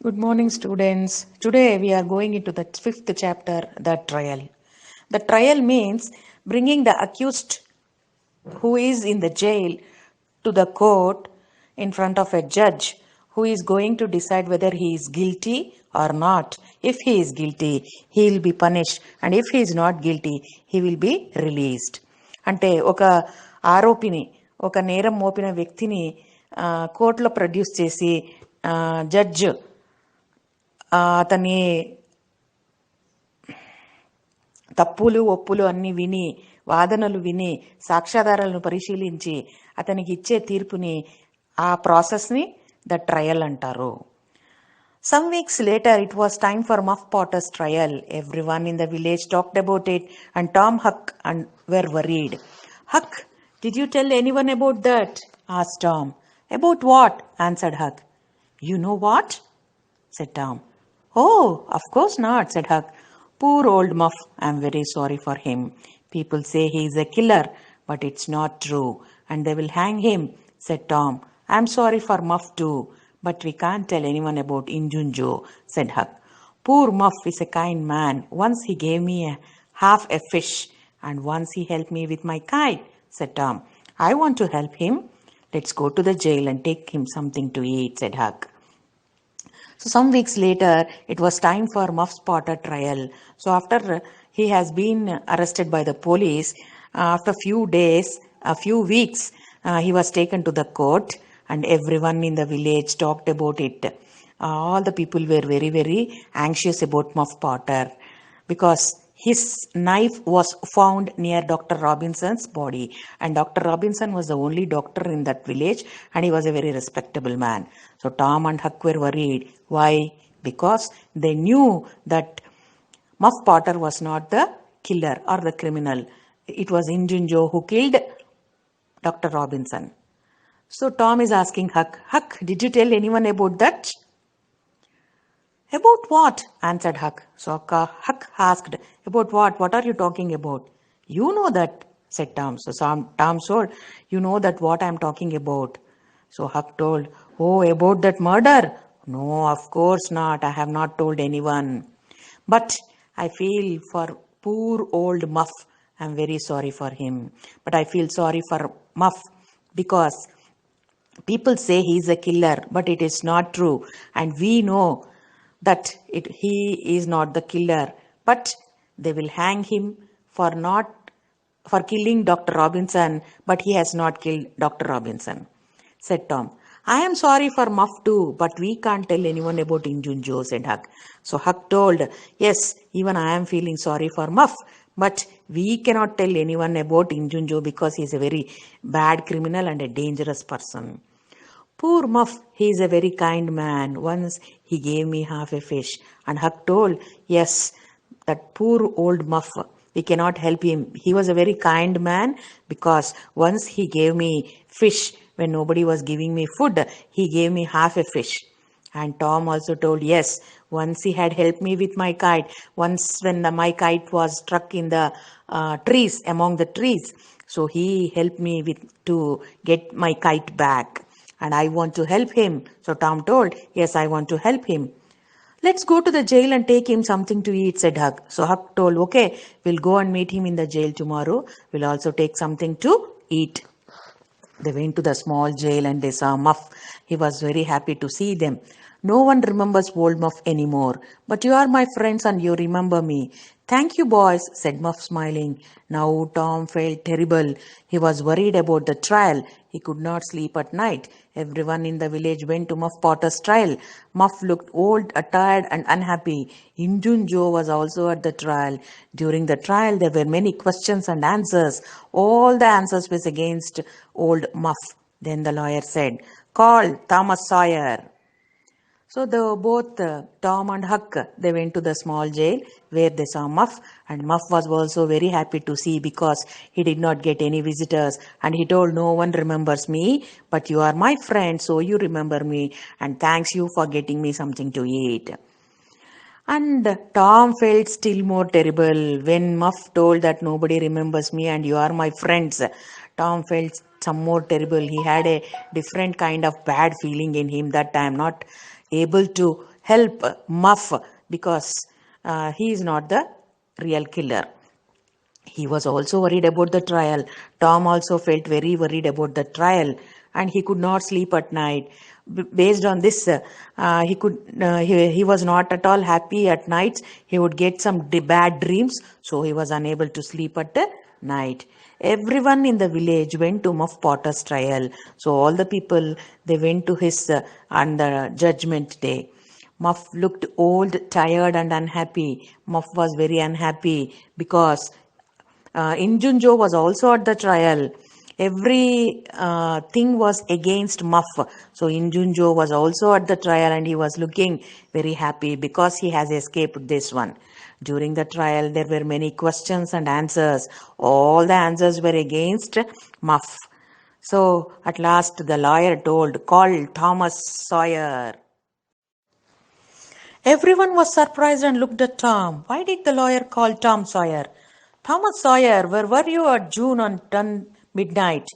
Good morning, students. Today we are going into the fifth chapter, the trial. The trial means bringing the accused who is in the jail to the court in front of a judge who is going to decide whether he is guilty or not. If he is guilty, he will be punished, and if he is not guilty, he will be released. అంటే ఒక ఆరోపిని ఒక నేరం మోపిన వ్యక్తిని కోర్టులో produce చేసి judge అతని తప్పులు ఒప్పులు అన్ని విని వాదనలు విని సాక్ష్యాధారాలను పరిశీలించి అతనికి ఇచ్చే తీర్పుని ఆ ప్రాసెస్ని ద ట్రయల్ అంటారు. Some weeks later, it was time for Muff Potter's trial. Everyone in the village talked about it, and Tom, Huck, and were worried. Huck, did you tell anyone about that? Asked Tom. About what? Answered Huck. You know what? Said Tom. Oh, of course not, said Huck. Poor old Muff, I'm very sorry for him. People say he is a killer, but it's not true, and they will hang him, said Tom. I'm sorry for Muff too, but we can't tell anyone about Injunjo, said Huck. Poor Muff is a kind man. Once he gave me half a fish, and once he helped me with my kite, said Tom. I want to help him. Let's go to the jail and take him something to eat, said Huck. So some weeks later, it was time for Muff's Potter trial. So after he has been arrested by the police, after a few weeks, he was taken to the court, and everyone in the village talked about it. All the people were very, very anxious about Muff Potter because his knife was found near Dr. Robinson's body, and Dr. Robinson was the only doctor in that village, and he was a very respectable man. So Tom and Huck were worried. Why? Because they knew that Muff Potter was not the killer or the criminal. It was Injunjo who killed Dr. Robinson. So Tom is asking Huck, Huck, did you tell anyone about that? About what? Answered Huck. So Huck asked, about what? What are you talking about? You know that, said Tom. So Tom told, you know that what I am talking about. So Huck told, oh, about that murder? No, of course not. I have not told anyone. But I feel for poor old Muff. I am very sorry for him. But I feel sorry for Muff because people say he is a killer, but it is not true. And we know that he is not the killer. But they will hang him for killing Dr. Robinson, but he has not killed Dr. Robinson, said Tom. I am sorry for Muff too, but we can't tell anyone about Injunjo, said Huck. So Huck told, yes, even I am feeling sorry for Muff, but we cannot tell anyone about Injunjo because he is a very bad criminal and a dangerous person. Poor Muff, he is a very kind man. Once he gave me half a fish. And Huck told, yes, that poor old Muff, we cannot help him. He was a very kind man because once he gave me fish when nobody was giving me food, he gave me half a fish. And Tom also told, yes, once he had helped me with my kite, once when my kite was struck in the trees, among the trees. So he helped me to get my kite back. And I want to help him. So Tom told, yes, I want to help him. Let's go to the jail and take him something to eat, said Huck. So Huck told, okay, we'll go and meet him in the jail tomorrow. We'll also take something to eat. They went to the small jail and they saw Muff. He was very happy to see them. No one remembers old Muff anymore. But you are my friends and you remember me. Thank you, boys, said Muff, smiling. Now Tom felt terrible. He was worried about the trial. He could not sleep at night. Everyone in the village went to Muff Potter's trial. Muff looked old, tired, and unhappy. Injunjo was also at the trial. During the trial, there were many questions and answers. All the answers were against old Muff. Then the lawyer said, call Thomas Sawyer. So both Tom and Huck, they went to the small jail where they saw Muff, and Muff was also very happy to see because he did not get any visitors, and he told, no one remembers me, but you are my friend, so you remember me, and thanks you for getting me something to eat. And Tom felt still more terrible when Muff told that nobody remembers me and you are my friends. Tom felt some more terrible. He had a different kind of bad feeling in him that I am not able to help Muff because he is not the real killer. He was also worried about the trial. Tom also felt very worried about the trial, and he could not sleep at night. Based on this, he was not at all happy at nights. He would get some bad dreams, so he was unable to sleep at the night. Everyone in the village went to Muff Potter's trial. So all the people, they went to his on the judgment day. Muff looked old, tired, and unhappy. Muff was very unhappy because Injunjo was also at the trial. Every thing was against Muff. So Injunjo was also at the trial, and he was looking very happy because he has escaped this one. During the trial, there were many questions and answers. All the answers were against Muff. So at last, the lawyer call Thomas Sawyer. Everyone was surprised and looked at Tom. Why did the lawyer call Tom Sawyer? Thomas Sawyer, where were you at June on midnight?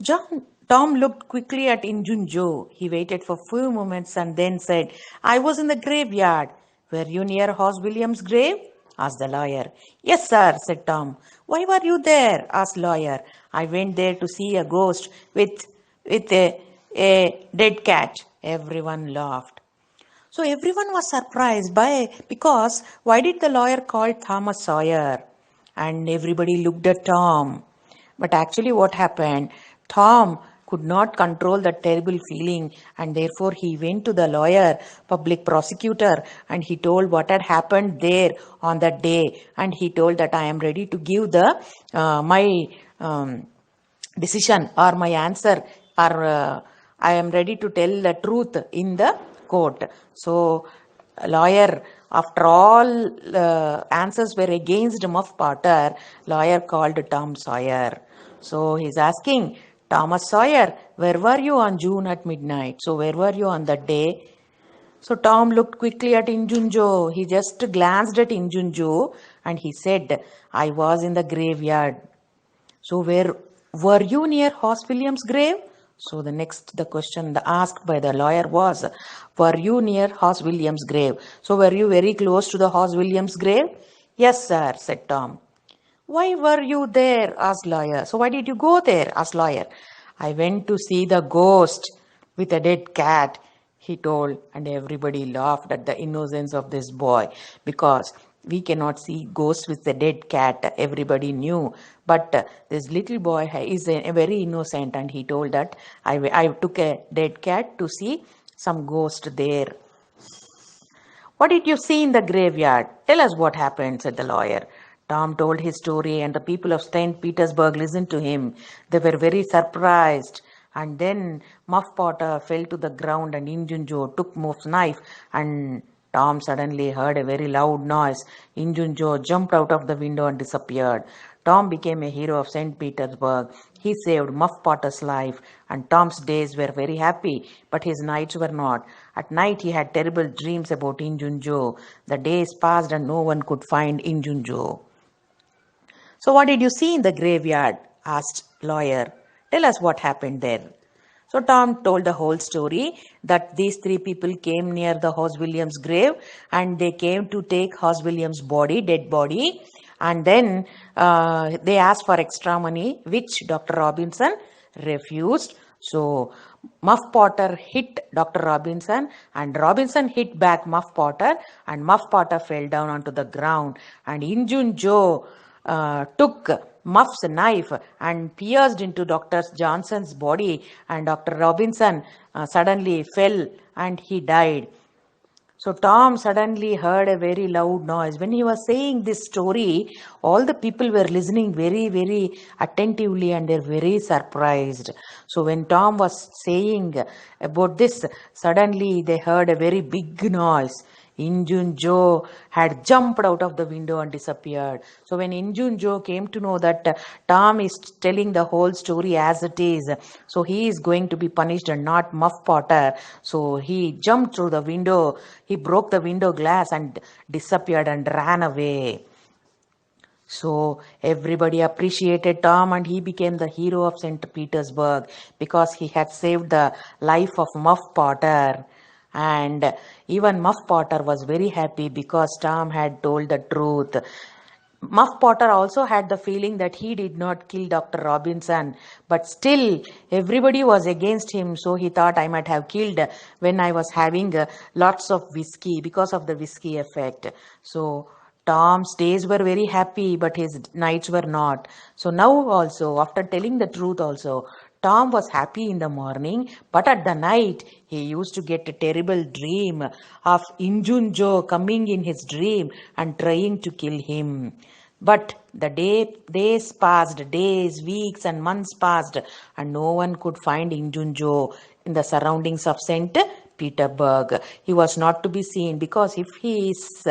Tom looked quickly at Injun Joe. He waited for few moments and then said, I was in the graveyard. Were you near Hoss Williams' grave? Asked the lawyer. Yes, sir, said Tom. Why were you there? Asked lawyer. I went there to see a ghost with a dead cat. Everyone laughed. So everyone was surprised because why did the lawyer call Thomas Sawyer? And everybody looked at Tom. But actually what happened? Tom could not control that terrible feeling, and therefore he went to the lawyer, public prosecutor, and he told what had happened there on that day. And he told that I am ready to give the my decision or my answer, or I am ready to tell the truth in the court. So, lawyer, after all answers were against Muff Potter, lawyer called Tom Sawyer. So, he's asking, Thomas Sawyer, where were you on June at midnight? So, where were you on that day? So, Tom looked quickly at Injunjo. He just glanced at Injunjo and he said, I was in the graveyard. So, where were you near Hoss Williams' grave? So the question asked by the lawyer was, were you near Hoss Williams' grave? So were you very close to the Hoss Williams' grave? Yes, sir, said Tom. Why were you there? Asked lawyer. So why did you go there? Asked lawyer. I went to see the ghost with a dead cat, he told, and everybody laughed at the innocence of this boy because we cannot see ghosts with a dead cat. Everybody knew. But this little boy is very innocent, and he told that I took a dead cat to see some ghost there. What did you see in the graveyard? Tell us what happened, said the lawyer. Tom told his story, and the people of St. Petersburg listened to him. They were very surprised. And then Muff Potter fell to the ground, and Injunjo took Muff's knife, and Tom suddenly heard a very loud noise. Injunjo jumped out of the window and disappeared. Tom became a hero of St. Petersburg. He saved Muff Potter's life, and Tom's days were very happy, but his nights were not. At night he had terrible dreams about Injunjo. The days passed and no one could find Injunjo. So what did you see in the graveyard? Asked lawyer. Tell us what happened there. So Tom told the whole story that these three people came near the Hoss Williams' grave and they came to take Hoss Williams' dead body, and then they asked for extra money, which Dr. Robinson refused. So Muff Potter hit Dr. Robinson, and Robinson hit back Muff Potter, and Muff Potter fell down onto the ground, and Injun Joe took Muff's knife and pierced into Dr. Johnson's body, and Dr. Robinson suddenly fell and he died. So Tom suddenly heard a very loud noise. When he was saying this story, all the people were listening very, very attentively, and they're very surprised. So when Tom was saying about this, suddenly they heard a very big noise. Injun Joe had jumped out of the window and disappeared. So when Injun Joe came to know that Tom is telling the whole story as it is, so he is going to be punished and not Muff Potter. So he jumped through the window, he broke the window glass and disappeared and ran away. So everybody appreciated Tom, and he became the hero of St. Petersburg because he had saved the life of Muff Potter. And even Muff Potter was very happy because Tom had told the truth. Muff Potter also had the feeling that he did not kill Dr. Robinson, but still everybody was against him, so he thought I might have killed when I was having lots of whiskey because of the whiskey effect. So Tom's days were very happy, but his nights were not. So now also, after telling the truth also, Tom was happy in the morning, but at the night he used to get a terrible dream of Injun Joe coming in his dream and trying to kill him. But the days passed, days, weeks, and months passed, and no one could find Injun Joe in the surroundings of St. Petersburg. He was not to be seen, because if he is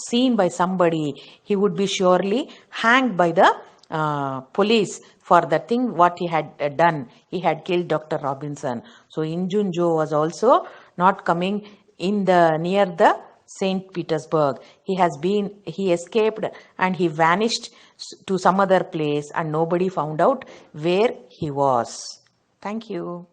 seen by somebody, he would be surely hanged by the police for the thing what he had done. He had killed Dr. Robinson. So Injun Joe was also not coming in the near the St. Petersburg. He escaped and he vanished to some other place, and nobody found out where he was. Thank you.